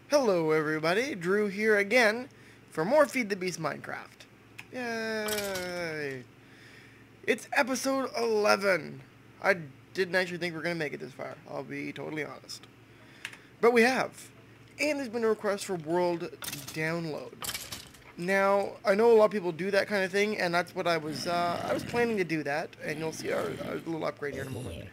Hello everybody, Drew here again for more Feed the Beast Minecraft. Yay! It's episode 11. I didn't actually think we were going to make it this far, I'll be totally honest. But we have. And there's been a request for world download. Now, I know a lot of people do that kind of thing, and that's what I was planning to do that, and you'll see our little upgrade here in a moment.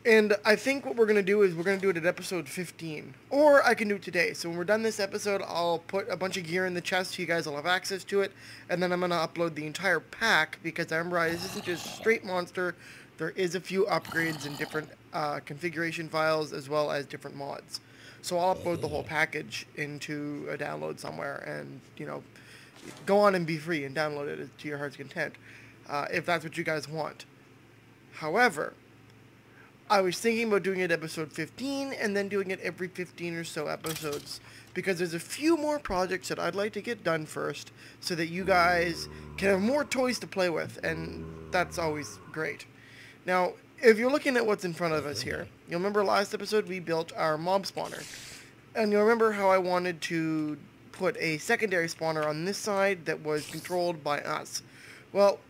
And I think what we're going to do is we're going to do it at episode 15. Or I can do it today. So when we're done this episode, I'll put a bunch of gear in the chest so you guys will have access to it. And then I'm going to upload the entire pack because I remember this isn't just straight monster. There is a few upgrades and different configuration files as well as different mods. So I'll upload the whole package into a download somewhere and, you know, go on and be free and download it to your heart's content if that's what you guys want. However, I was thinking about doing it episode 15 and then doing it every 15 or so episodes because there's a few more projects that I'd like to get done first so that you guys can have more toys to play with, and that's always great. Now, if you're looking at what's in front of us here, you'll remember last episode we built our mob spawner, and you'll remember how I wanted to put a secondary spawner on this side that was controlled by us. Well,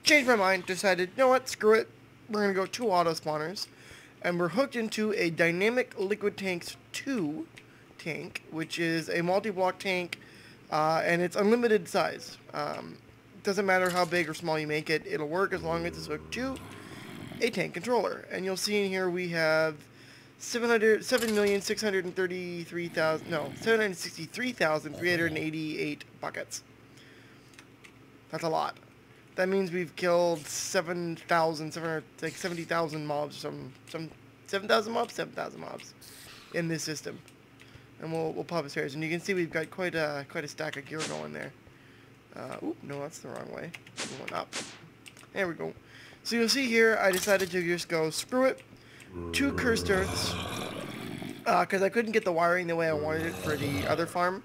changed my mind, decided, you know what, screw it. We're going to go 2 auto spawners, and we're hooked into a Dynamic Liquid Tanks 2 tank, which is a multi-block tank, and it's unlimited size. Doesn't matter how big or small you make it, it'll work as long as it's hooked to a tank controller. And you'll see in here we have 763,388 buckets. That's a lot. That means we've killed 70,000 mobs, some 7,000 mobs in this system. And we'll pop upstairs, and you can see we've got quite a stack of gear going there. Oop, no, that's the wrong way. Going up. There we go. So you'll see here, I decided to just go screw it. 2 cursed earths, because I couldn't get the wiring the way I wanted it for the other farm.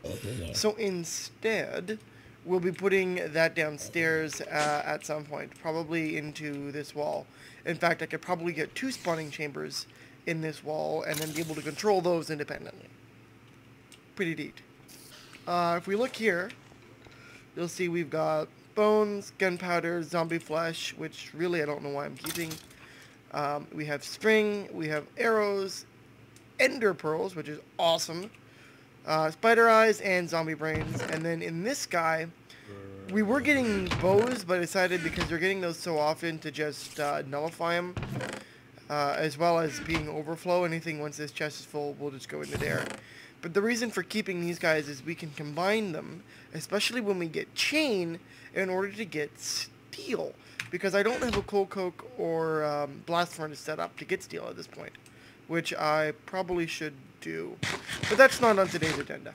So instead, we'll be putting that downstairs at some point, probably into this wall. In fact, I could probably get 2 spawning chambers in this wall and then be able to control those independently. Pretty neat. If we look here, you'll see we've got bones, gunpowder, zombie flesh, which really I don't know why I'm keeping. We have string, we have arrows, ender pearls, which is awesome. Spider eyes and zombie brains. And then in this guy, we were getting bows, but decided because they're getting those so often to just nullify them, as well as being overflow. Anything once this chest is full will just go into there. But the reason for keeping these guys is we can combine them, especially when we get chain, in order to get steel. Because I don't have a coal coke or blast furnace set up to get steel at this point, which I probably should do. But that's not on today's agenda.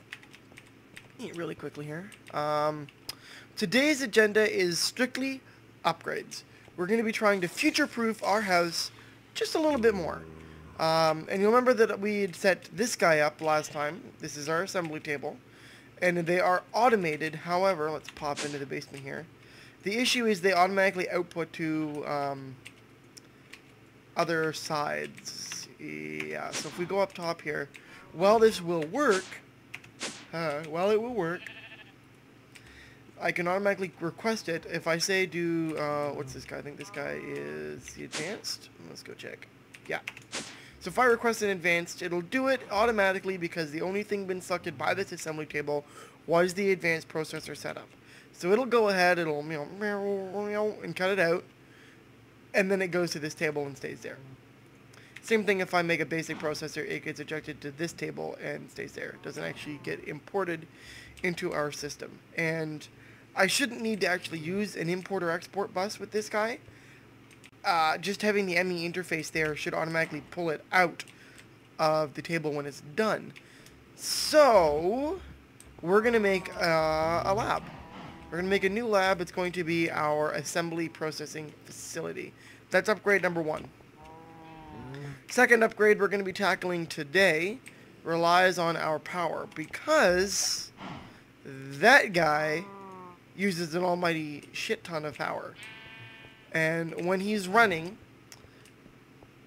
Eat really quickly here. Today's agenda is strictly upgrades. We're going to be trying to future-proof our house just a little bit more. And you'll remember that we had set this guy up last time. This is our assembly table. And they are automated. However, let's pop into the basement here. The issue is they automatically output to other sides. Yeah, so if we go up top here, while this will work, I can automatically request it if I say do, what's this guy? I think this guy is the advanced. Let's go check. Yeah. So if I request an advanced, it'll do it automatically because the only thing been selected by this assembly table was the advanced processor setup. So it'll go ahead, it'll, and cut it out, and then it goes to this table and stays there. Same thing if I make a basic processor, it gets ejected to this table and stays there. It doesn't actually get imported into our system. And I shouldn't need to actually use an import or export bus with this guy. Just having the ME interface there should automatically pull it out of the table when it's done. So, we're going to make a lab. We're going to make a new lab. It's going to be our assembly processing facility. That's upgrade number 1. Second upgrade we're going to be tackling today relies on our power because that guy uses an almighty shit ton of power. And when he's running,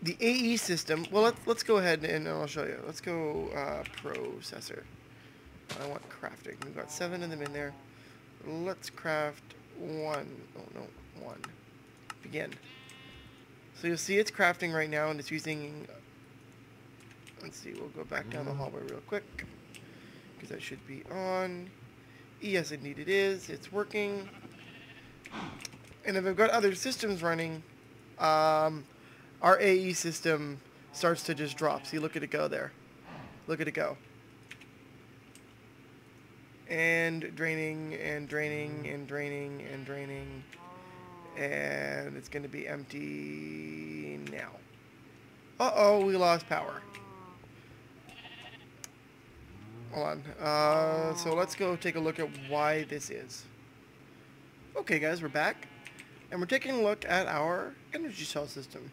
the AE system. Well, let's go ahead and I'll show you. Let's go processor. I want crafting. We've got 7 of them in there. Let's craft 1. Oh no, 1. Begin. So you'll see it's crafting right now, and it's using. Let's see. We'll go back down the hallway real quick because that should be on. Yes, indeed it is. It's working. And if I've got other systems running, our AE system starts to just drop. See, look at it go there. Look at it go. And draining, and draining, and draining, and draining. And it's going to be empty now. Uh-oh, we lost power. Hold on. So let's go take a look at why this is. Okay, guys, we're back. And we're taking a look at our energy cell system.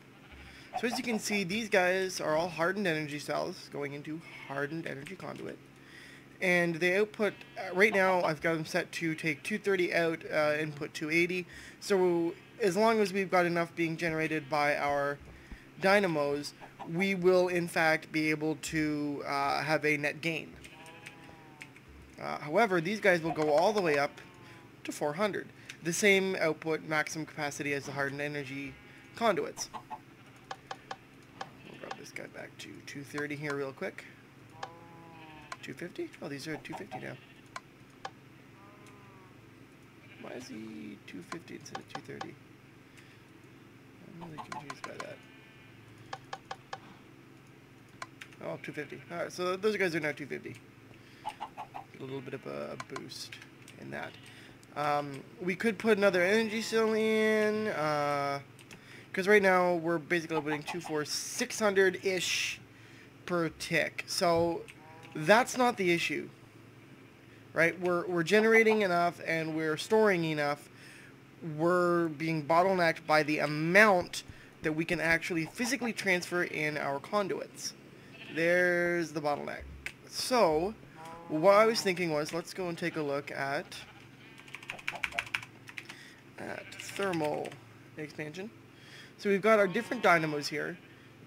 So as you can see, these guys are all hardened energy cells going into hardened energy conduit. And they output, right now I've got them set to take 230 out, input 280. So as long as we've got enough being generated by our dynamos, we will in fact be able to have a net gain. However, these guys will go all the way up to 400. The same output maximum capacity as the hardened energy conduits. We'll grab this guy back to 230 here real quick. 250? Oh, these are at 250 now. Why is he 250 instead of 230? I'm really confused by that. Oh, 250. Alright, so those guys are now 250. A little bit of a boost in that. We could put another energy cell in, because right now we're basically putting 600-ish per tick. So that's not the issue, right? We're generating enough and we're storing enough. We're being bottlenecked by the amount that we can actually physically transfer in our conduits. There's the bottleneck. So what I was thinking was, let's go and take a look at thermal expansion. So we've got our different dynamos here.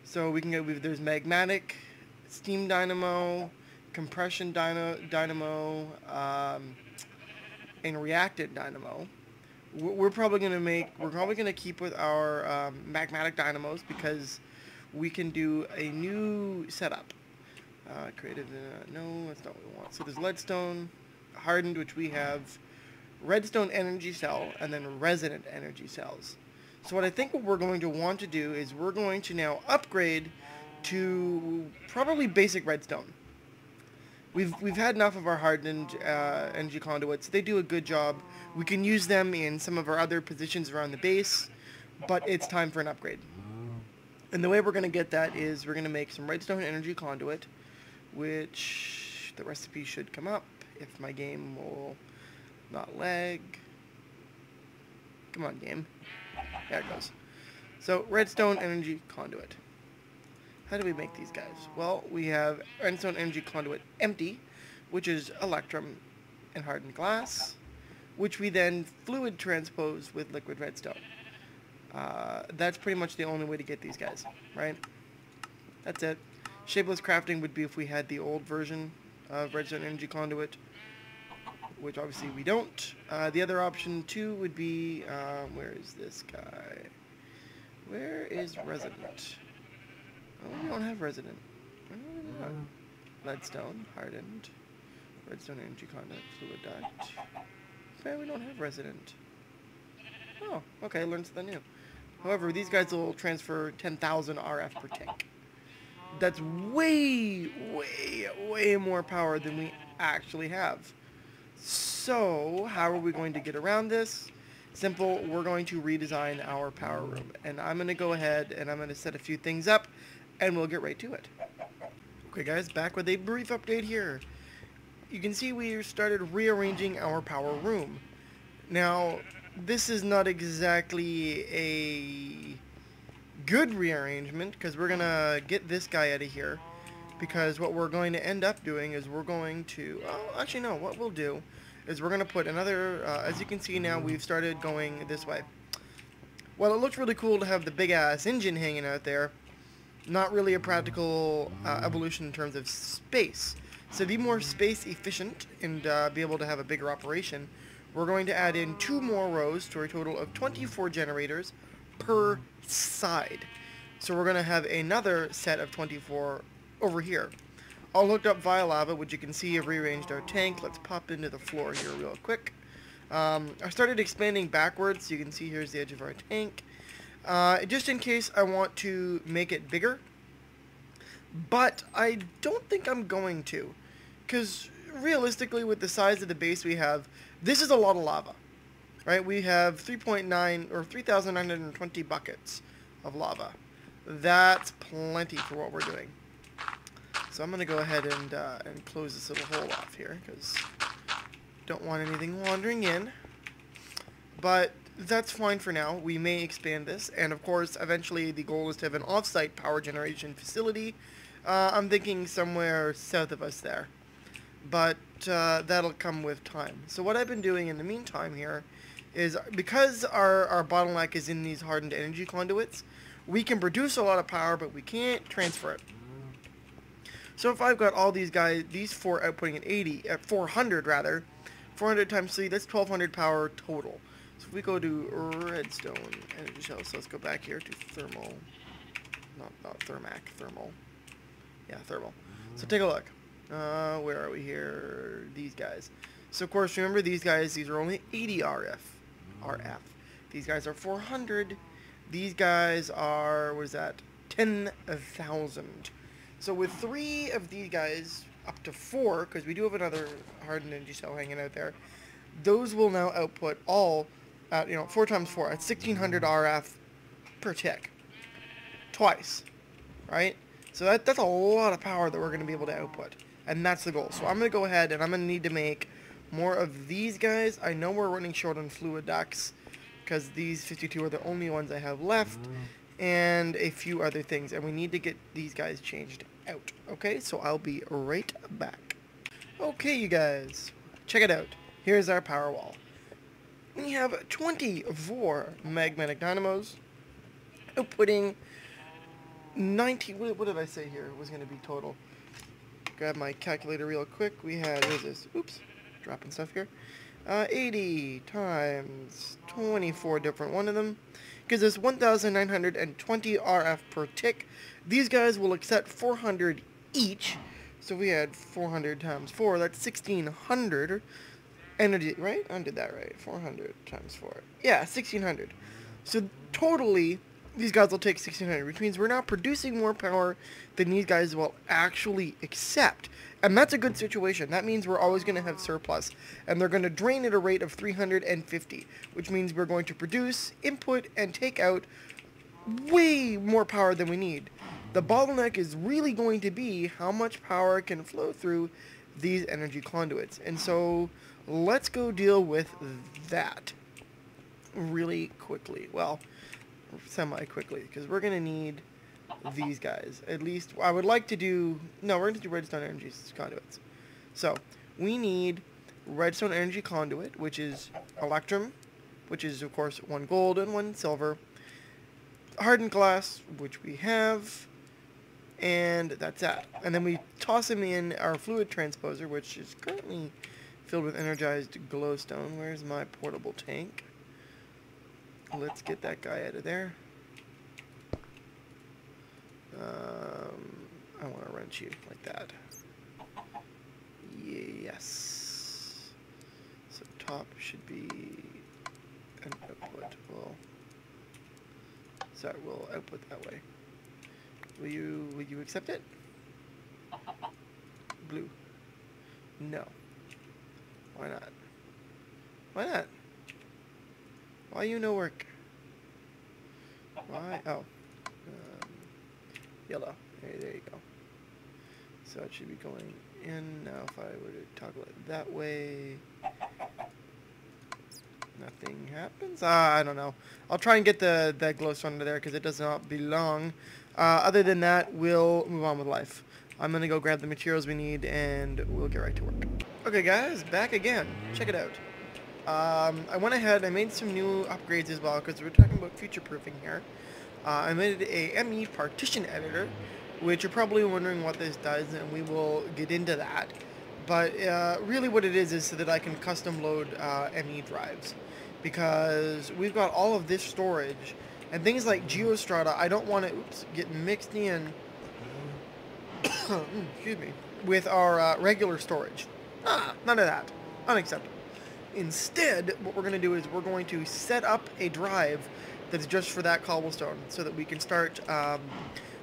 So we can get, there's magmatic, steam dynamo, compression dynamo, and reactant dynamo. We're probably going to keep with our magmatic dynamos because we can do a new setup. No, that's not what we want. So there's leadstone, hardened, which we have, redstone energy cell, and then resonant energy cells. So what I think what we're going to want to do is we're going to now upgrade to probably basic redstone. We've had enough of our hardened energy conduits. They do a good job. We can use them in some of our other positions around the base, but it's time for an upgrade. And the way we're going to get that is we're going to make some redstone energy conduit, which the recipe should come up if my game will not lag. Come on, game. There it goes. So, redstone energy conduit. How do we make these guys? Well, we have redstone energy conduit empty, which is electrum and hardened glass, which we then fluid transpose with liquid redstone. That's pretty much the only way to get these guys, right? That's it. Shapeless crafting would be if we had the old version of redstone energy conduit, which obviously we don't. The other option too would be, where is this guy? Where is resident? Oh, we don't have resident. Leadstone, hardened, redstone energy conduit, fluid duct. Okay, we don't have resident. Oh, okay, learn something new. However, these guys will transfer 10,000 RF per tick. That's way, way, way more power than we actually have. So, how are we going to get around this? Simple, we're going to redesign our power room. And I'm going to go ahead and I'm going to set a few things up, and we'll get right to it. Okay guys, back with a brief update here. You can see we started rearranging our power room. Now, this is not exactly a good rearrangement, because we're going to get this guy out of here. Because what we're going to end up doing is we're going to... Oh, actually no, what we'll do is we're going to put another... as you can see now, we've started going this way. Well, it looks really cool to have the big-ass engine hanging out there. not really a practical evolution in terms of space. So to be more space efficient and be able to have a bigger operation, we're going to add in 2 more rows to a total of 24 generators per side. So we're going to have another set of 24 over here. All hooked up via lava, which you can see I've rearranged our tank. Let's pop into the floor here real quick. I started expanding backwards. You can see here's the edge of our tank. Just in case I want to make it bigger. But I don't think I'm going to. Because realistically, with the size of the base we have, this is a lot of lava. Right? We have 3.9 or 3,920 buckets of lava. That's plenty for what we're doing. So I'm going to go ahead and close this little hole off here, because don't want anything wandering in. But that's fine for now. We may expand this, and of course, eventually the goal is to have an off-site power generation facility. I'm thinking somewhere south of us there. But that'll come with time. So what I've been doing in the meantime here is, because our bottleneck is in these hardened energy conduits, we can produce a lot of power, but we can't transfer it. So if I've got all these guys, these 4 outputting at 400 rather, 400 times 3, that's 1200 power total. So if we go to redstone energy cells, so let's go back here to thermal, not thermac, thermal. Yeah, thermal. So take a look. Where are we here? These guys. So of course, remember these guys, these are only 80 RF. These guys are 400. These guys are, what is that? 10,000. So with 3 of these guys, up to 4, because we do have another hardened energy cell hanging out there, those will now output all at, 4 times 4, at 1600 RF per tick. Twice. Right? So that's a lot of power that we're going to be able to output. And that's the goal. So I'm going to go ahead and I'm going to need to make more of these guys. I know we're running short on fluid ducts, because these 52 are the only ones I have left. And a few other things, and we need to get these guys changed out. Okay, so I'll be right back. Okay, you guys, check it out. Here's our power wall. We have 24 magnetic dynamos outputting 90. What did I say here was going to be total? Grab my calculator real quick. We had, what is this? Oops, dropping stuff here. 80 times 24 different one of them gives us 1,920 RF per tick. These guys will accept 400 each. So we had 400 times 4, that's 1,600 energy, right? I did that right. 400 times 4. Yeah, 1,600. So totally, these guys will take 1,600, which means we're now producing more power than these guys will actually accept. And that's a good situation. That means we're always going to have surplus. And they're going to drain at a rate of 350, which means we're going to produce, input, and take out way more power than we need. The bottleneck is really going to be how much power can flow through these energy conduits. And so let's go deal with that really quickly. Well, semi-quickly, because we're going to need these guys. At least, I would like to do, no, we're going to do redstone energy conduits. So, we need redstone energy conduit, which is electrum, which is, of course, 1 gold and 1 silver. Hardened glass, which we have, and that's that. And then we toss them in our fluid transposer, which is currently filled with energized glowstone. Where's my portable tank? Let's get that guy out of there. I want to wrench you like that. Yes. So top should be an output. So we'll output that way. Will you accept it? Blue. No. Why not? Why not? Why you no work? Why? Oh. Yellow. There you go. So it should be going in. Now if I were to toggle it that way, nothing happens. I don't know. I'll try and get that glowstone under there because it does not belong. Other than that, we'll move on with life. I'm going to go grab the materials we need and we'll get right to work. Okay guys, back again. Check it out. I went ahead, I made some new upgrades as well because we're talking about future-proofing here. I made a ME partition editor, which you're probably wondering what this does, and we will get into that. But really what it is so that I can custom load ME drives. Because we've got all of this storage, and things like Geostrata, I don't want to get mixed in excuse me, with our regular storage. None of that. Unacceptable. Instead, what we're going to do is we're going to set up a drive that's just for that cobblestone so that we can start,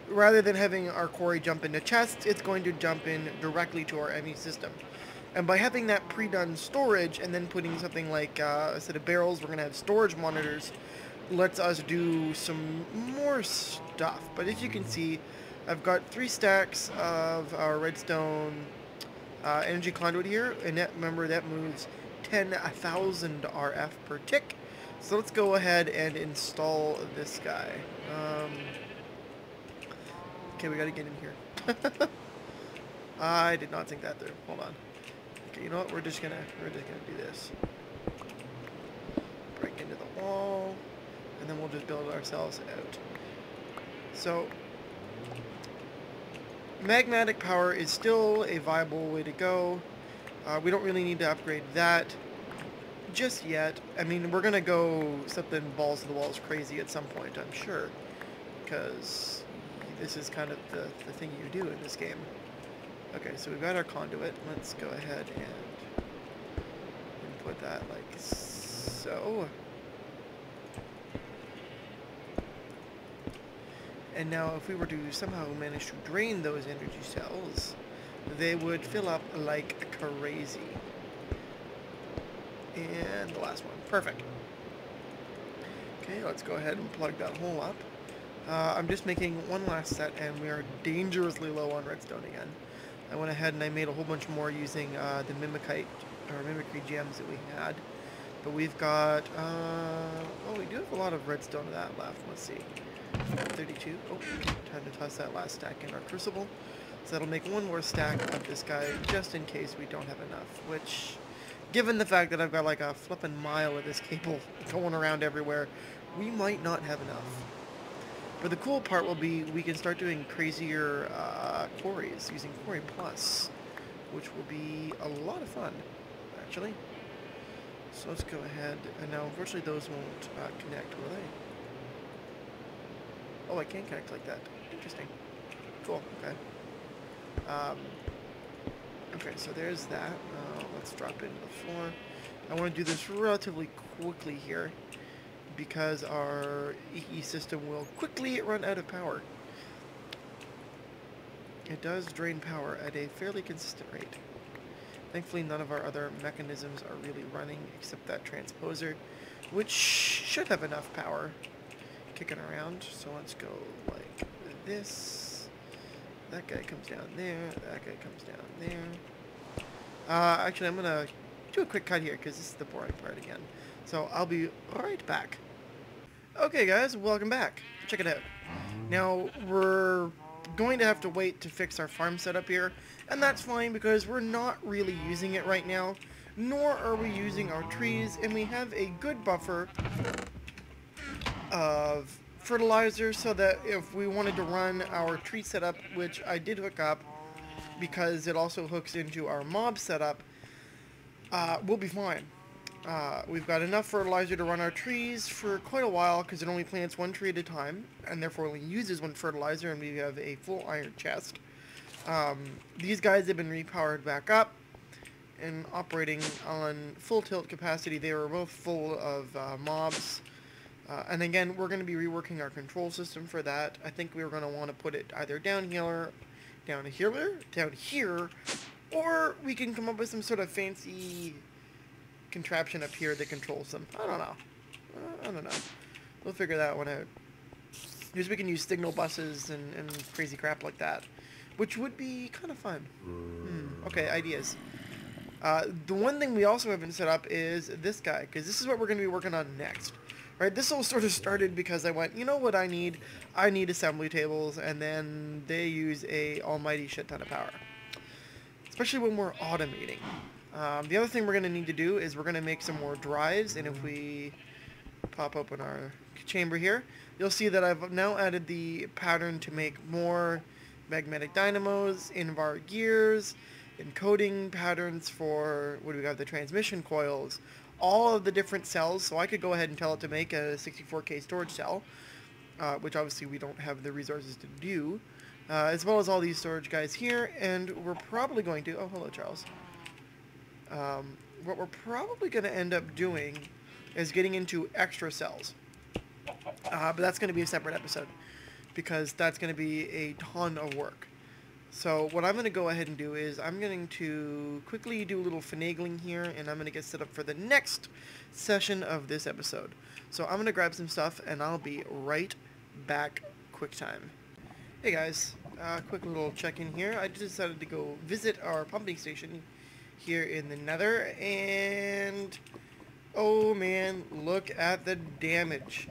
rather than having our quarry jump into chests, it's going to jump in directly to our ME system. And by having that pre-done storage and then putting something like a set of barrels, we're going to have storage monitors, lets us do some more stuff. But as you can see, I've got 3 stacks of our redstone energy conduit here, and remember that moves 10,000 RF per tick. So let's go ahead and install this guy. Okay, we gotta get in here. I did not think that through. Hold on. Okay, you know what? We're just gonna do this. Break into the wall, and then we'll just build ourselves out. So magnetic power is still a viable way to go. We don't really need to upgrade that just yet. I mean, we're gonna go something balls to the walls crazy at some point, I'm sure, because this is kind of the thing you do in this game. Okay, so we've got our conduit. Let's go ahead and put that like so. And now if we were to somehow manage to drain those energy cells, they would fill up like crazy. And the last one. Perfect. Okay, let's go ahead and plug that hole up. I'm just making one last set, and we are dangerously low on redstone again. I went ahead and I made a whole bunch more using the mimicry gems that we had. But we've got, oh, we do have a lot of redstone of that left. Let's see. 32. Oh, time to toss that last stack in our crucible. So that'll make one more stack of this guy just in case we don't have enough, which, given the fact that I've got like a flippin' mile of this cable going around everywhere, we might not have enough. But the cool part will be we can start doing crazier quarries using Quarry Plus, which will be a lot of fun, actually. So let's go ahead, and now unfortunately those won't connect, will they? Oh, I can connect like that. Interesting. Cool, okay. Okay, so there's that. Let's drop it into the floor. I want to do this relatively quickly here because our EE system will quickly run out of power. It does drain power at a fairly consistent rate. Thankfully, none of our other mechanisms are really running except that transposer, which should have enough power kicking around. So let's go like this. That guy comes down there. That guy comes down there. Actually, I'm gonna do a quick cut here because this is the boring part again. So I'll be right back. Okay, guys, welcome back. Check it out. Now we're going to have to wait to fix our farm setup here, and that's fine because we're not really using it right now, nor are we using our trees, and we have a good buffer of fertilizer so that if we wanted to run our tree setup, which I did hook up because it also hooks into our mob setup, we'll be fine. We've got enough fertilizer to run our trees for quite a while because it only plants one tree at a time and therefore only uses one fertilizer, and we have a full iron chest. These guys have been repowered back up and operating on full tilt capacity. They were both full of mobs. And again, we're going to be reworking our control system for that. I think we're going to want to put it either down here, or we can come up with some sort of fancy contraption up here that controls them. I don't know. We'll figure that one out. Because we can use signal buses and crazy crap like that, which would be kind of fun. Okay, ideas. The one thing we also haven't set up is this guy, because this is what we're going to be working on next. Right, this all sort of started because I went, you know what I need? I need assembly tables, and then they use a almighty shit ton of power. Especially when we're automating. The other thing we're going to need to do is we're going to make some more drives, and if we pop open our chamber here, you'll see that I've now added the pattern to make more magnetic dynamos, invar gears, encoding patterns for, what do we got, the transmission coils, all of the different cells. So I could go ahead and tell it to make a 64K storage cell, which obviously we don't have the resources to do, as well as all these storage guys here. And we're probably going to, oh, hello, Charles. What we're probably going to end up doing is getting into extra cells. But that's going to be a separate episode, because that's going to be a ton of work. So what I'm going to go ahead and do is I'm going to quickly do a little finagling here, and I'm going to get set up for the next session of this episode. So I'm going to grab some stuff, and I'll be right back. Quick time. Hey guys, quick little check-in here. I just decided to go visit our pumping station here in the Nether, and oh man, look at the damage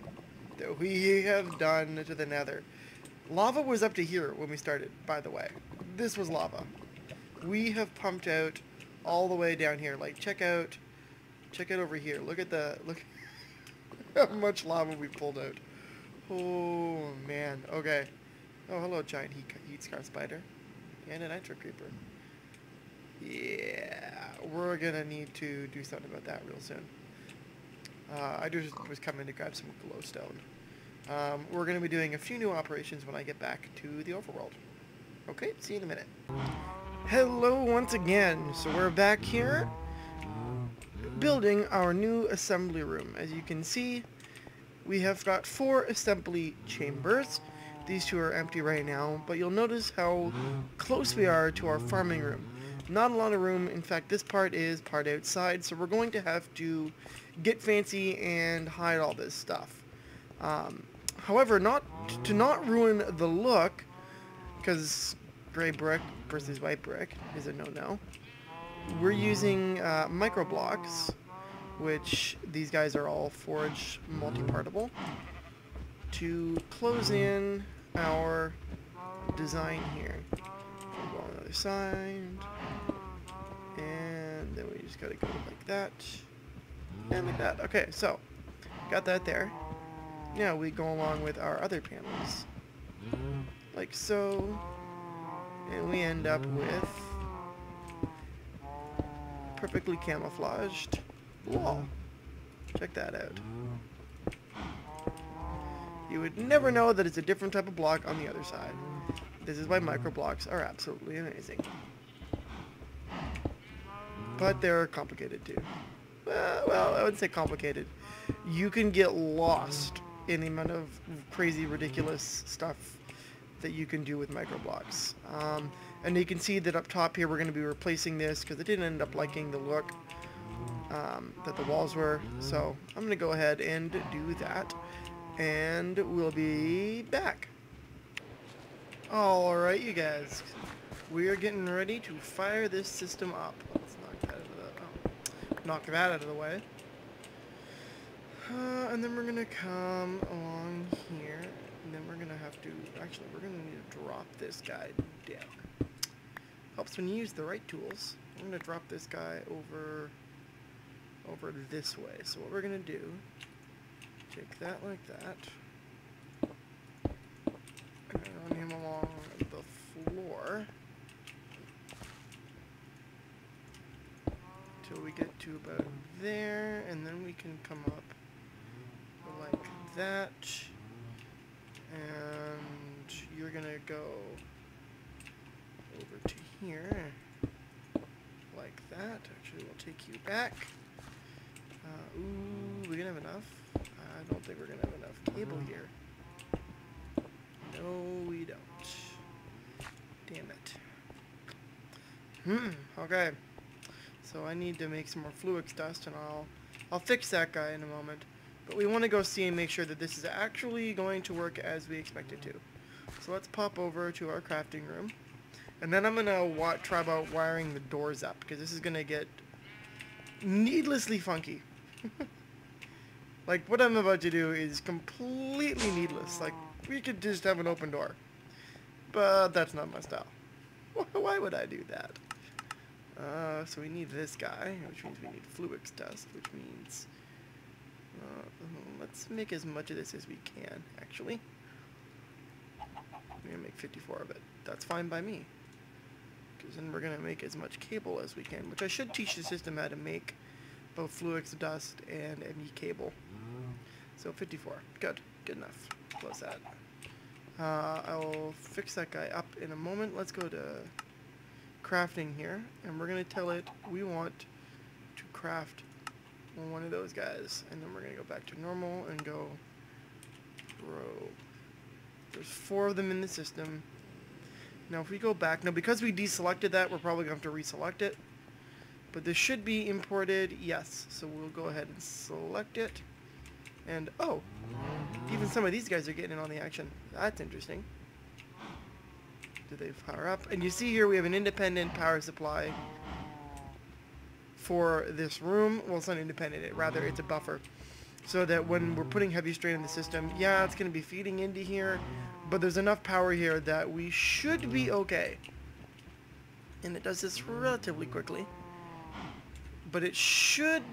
that we have done to the Nether. Lava was up to here when we started, by the way. This was lava. We have pumped out all the way down here. Like, check out over here. Look how much lava we pulled out. Oh man. Okay. Oh, hello, giant heat scar spider, and a nitro creeper. Yeah, we're gonna need to do something about that real soon. I just was coming to grab some glowstone. We're going to be doing a few new operations when I get back to the overworld. Okay, see you in a minute. Hello once again. So we're back here building our new assembly room. As you can see, we have got 4 assembly chambers. These 2 are empty right now, but you'll notice how close we are to our farming room. Not a lot of room. In fact, this part is part outside, so we're going to have to get fancy and hide all this stuff. However, to not ruin the look, because gray brick versus white brick is a no-no, we're using micro blocks, which these guys are all forged multi-partable, to close in our design here. We'll go on the other side, and then we just gotta go like that, and like that. Okay, so got that there. Now we go along with our other panels, like so, and we end up with perfectly camouflaged wall. Check that out. You would never know that it's a different type of block on the other side. This is why micro blocks are absolutely amazing. But they're complicated too. Well, I wouldn't say complicated. You can get lost in the amount of crazy, ridiculous stuff that you can do with micro blocks. And you can see that up top here we're going to be replacing this because it didn't end up liking the look that the walls were. So I'm going to go ahead and do that, and we'll be back. Alright, you guys, we are getting ready to fire this system up. Let's knock that out of the way. And then we're gonna come along here, and then we're gonna have to, actually, we're gonna need to drop this guy down. Helps when you use the right tools. I'm gonna drop this guy over this way. So what we're gonna do, take that like that, and run him along the floor till we get to about there, and then we can come up like that, and you're gonna go over to here like that. Actually, we'll take you back. Ooh, we gonna have enough? I don't think we're gonna have enough cable here. No, we don't. Damn it. Okay. So I need to make some more fluix dust, and I'll fix that guy in a moment. But we want to go see and make sure that this is actually going to work as we expect it to. So let's pop over to our crafting room. And then I'm going to try about wiring the doors up, because this is going to get needlessly funky. Like, what I'm about to do is completely needless. Like, we could just have an open door. But that's not my style. Why would I do that? So we need this guy, which means we need fluix dust, which means Let's make as much of this as we can, actually. We're going to make 54 of it. That's fine by me. Because then we're going to make as much cable as we can, which I should teach the system how to make both Fluix dust and ME cable. So 54. Good. Good enough. Close that. I'll fix that guy up in a moment. Let's go to crafting here, and we're going to tell it we want to craft one of those guys, and then we're going to go back to normal and go grow. There's 4 of them in the system. Now if we go back, now because we deselected that, we're probably going to have to reselect it, but this should be imported, yes, so we'll go ahead and select it, and oh, even some of these guys are getting in on the action. That's interesting. Do they power up? And you see here we have an independent power supply for this room. Well, it's not independent, rather it's a buffer, so that when we're putting heavy strain in the system, yeah, it's going to be feeding into here, but there's enough power here that we should be okay. And it does this relatively quickly, but it should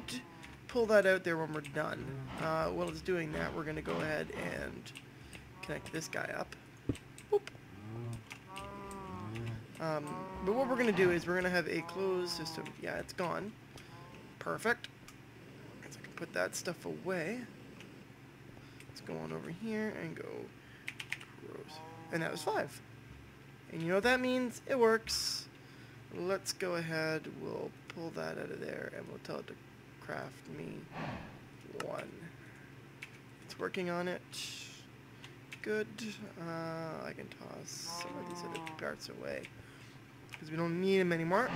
pull that out there when we're done. While it's doing that, we're going to go ahead and connect this guy up. Whoop. But what we're going to do is we're going to have a closed system. Yeah, it's gone. Perfect. So I can put that stuff away. Let's go on over here and go gross. And that was 5. And you know what that means? It works. Let's go ahead. We'll pull that out of there and we'll tell it to craft me 1. It's working on it. Good. I can toss some of these other parts away because we don't need them anymore.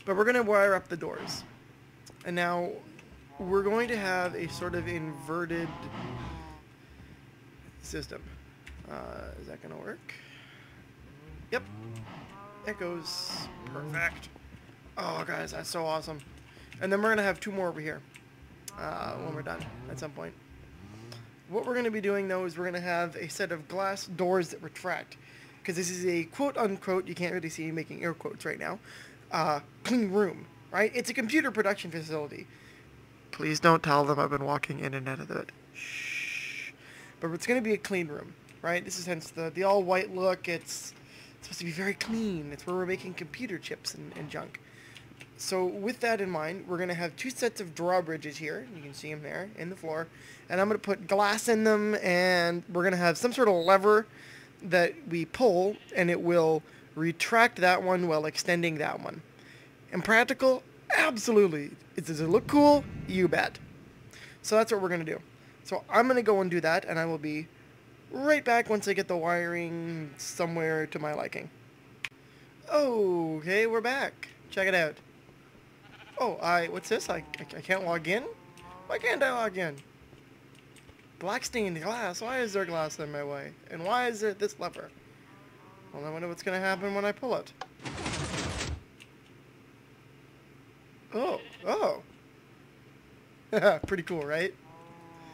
But we're going to wire up the doors. And now we're going to have a sort of inverted system. Is that going to work? Yep. It goes perfect. Oh, guys, that's so awesome. And then we're going to have 2 more over here when we're done at some point. What we're going to be doing, though, is we're going to have a set of glass doors that retract. Because this is a quote-unquote, you can't really see me making air quotes right now, clean room, right? It's a computer production facility. Please don't tell them I've been walking in and out of it. Shh. But it's going to be a clean room, right? This is hence the all-white look. It's supposed to be very clean. It's where we're making computer chips and junk. So with that in mind, we're going to have 2 sets of drawbridges here. You can see them there in the floor. And I'm going to put glass in them, and we're going to have some sort of lever that we pull, and it will retract that one while extending that one. Impractical? Absolutely. Does it look cool? You bet. So that's what we're going to do. So I'm going to go and do that, and I will be right back once I get the wiring somewhere to my liking. Okay, we're back. Check it out. Oh, what's this? I can't log in? Why can't I log in? Black stained glass? Why is there glass in my way? And why is there this lever? Well, I wonder what's going to happen when I pull it. Oh. Pretty cool, right?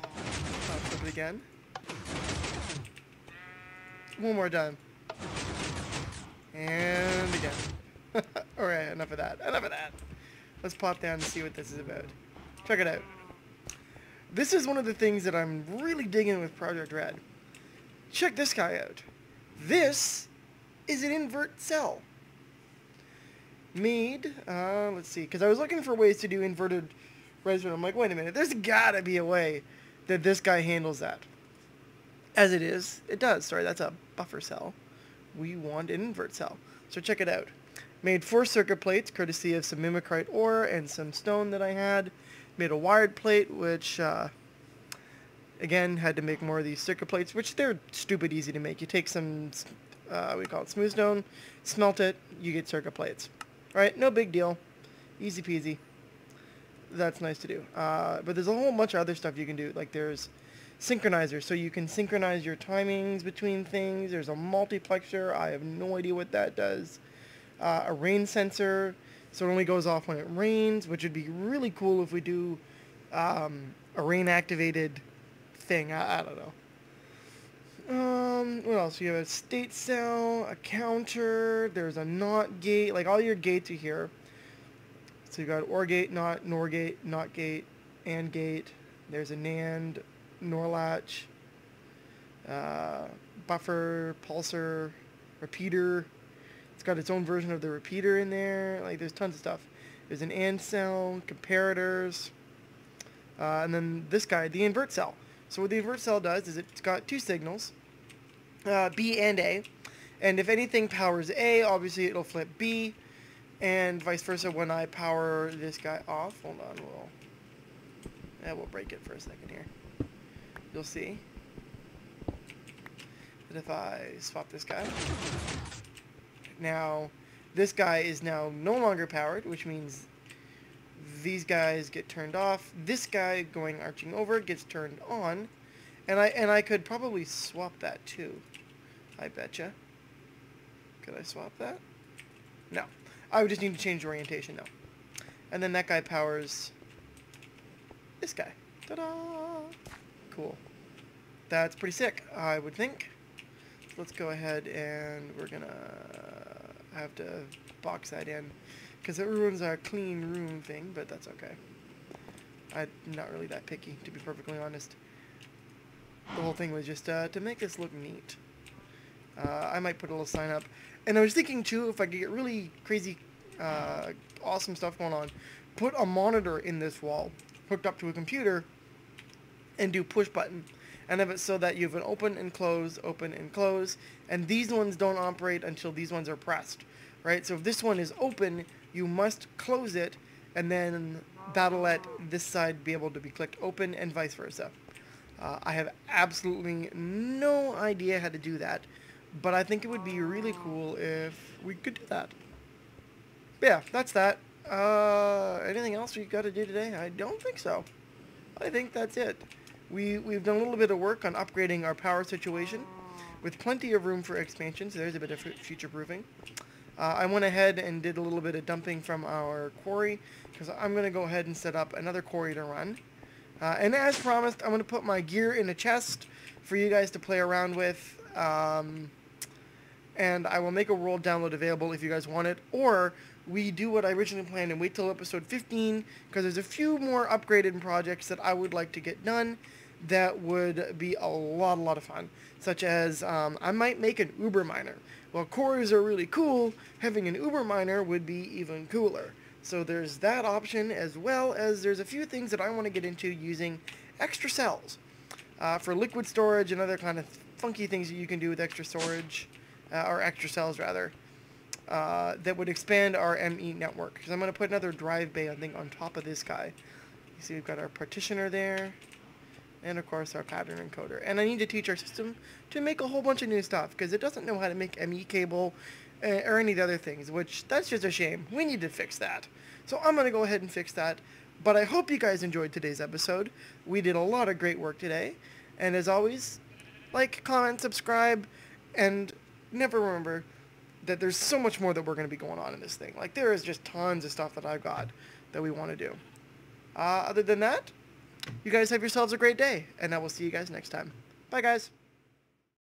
I'll flip it again. One more time. And again. Alright, enough of that. Let's pop down and see what this is about. Check it out. This is one of the things that I'm really digging with Project Red. Check this guy out. This is an invert cell. Made, let's see, because I was looking for ways to do inverted redstone. I'm like, wait a minute, there's gotta be a way that this guy handles that. As it is, it does. Sorry, that's a buffer cell. We want an invert cell. So check it out. Made 4 circuit plates, courtesy of some mimicrite ore and some stone that I had. Made a wired plate, which, again, had to make more of these circuit plates, which they're stupid easy to make. You take some, we call it smooth stone, smelt it, you get circuit plates. Right? No big deal. Easy peasy. That's nice to do. But there's a whole bunch of other stuff you can do. Like there's synchronizers, so you can synchronize your timings between things. There's a multiplexer. I have no idea what that does. A rain sensor, so it only goes off when it rains, which would be really cool if we do a rain-activated thing. I don't know. What else? You have a state cell, a counter, there's a NOT gate, like all your gates are here. So you got OR gate, NOT, NOR gate, NOT gate, AND gate, There's a NAND, NOR latch, buffer, pulsar, repeater. It's got its own version of the repeater in there. Like, there's tons of stuff. There's an AND cell, comparators, and then this guy, the invert cell. So what the invert cell does is it's got two signals, B and A. And if anything powers A, obviously it'll flip B, and vice versa when I power this guy off. Hold on, we'll break it for a second here. You'll see that if I swap this guy, now this guy is now no longer powered, which means these guys get turned off. This guy going arching over gets turned on, and I could probably swap that too. I betcha. Could I swap that? No. I would just need to change orientation now. And then that guy powers this guy. Ta-da! Cool. That's pretty sick, I would think. Let's go ahead and we're gonna have to box that in because it ruins our clean room thing, but that's okay. I'm not really that picky, to be perfectly honest. The whole thing was just to make this look neat. I might put a little sign up. And I was thinking too, if I could get really crazy, awesome stuff going on, put a monitor in this wall, hooked up to a computer, and do push button. And have it so that you have an open and close, and these ones don't operate until these ones are pressed, right? So if this one is open, you must close it, and then that'll let this side be able to be clicked open, and vice versa. I have absolutely no idea how to do that, but I think it would be really cool if we could do that. But yeah, that's that. Anything else we got to do today? I don't think so. I think that's it. We've done a little bit of work on upgrading our power situation with plenty of room for expansion, so there's a bit of future-proofing. I went ahead and did a little bit of dumping from our quarry, because I'm going to go ahead and set up another quarry to run. And as promised, I'm going to put my gear in a chest for you guys to play around with. And I will make a world download available if you guys want it, or we do what I originally planned and wait till episode 15, because there's a few more upgraded projects that I would like to get done that would be a lot of fun, such as I might make an Uber miner. While quarries are really cool, having an Uber miner would be even cooler. So there's that option, as well as there's a few things that I want to get into using extra cells for liquid storage and other kind of funky things that you can do with extra storage, or extra cells rather, that would expand our ME network. Because I'm going to put another drive bay, I think, on top of this guy. You see we've got our partitioner there, and of course our pattern encoder. And I need to teach our system to make a whole bunch of new stuff, because it doesn't know how to make ME cable or any of the other things, which that's just a shame. We need to fix that. So I'm going to go ahead and fix that. But I hope you guys enjoyed today's episode. We did a lot of great work today. And as always, like, comment, subscribe, and never remember that there's so much more that we're going to be going on in this thing. Like, there is just tons of stuff that I've got that we want to do. Other than that, you guys have yourselves a great day, and I will see you guys next time. Bye, guys.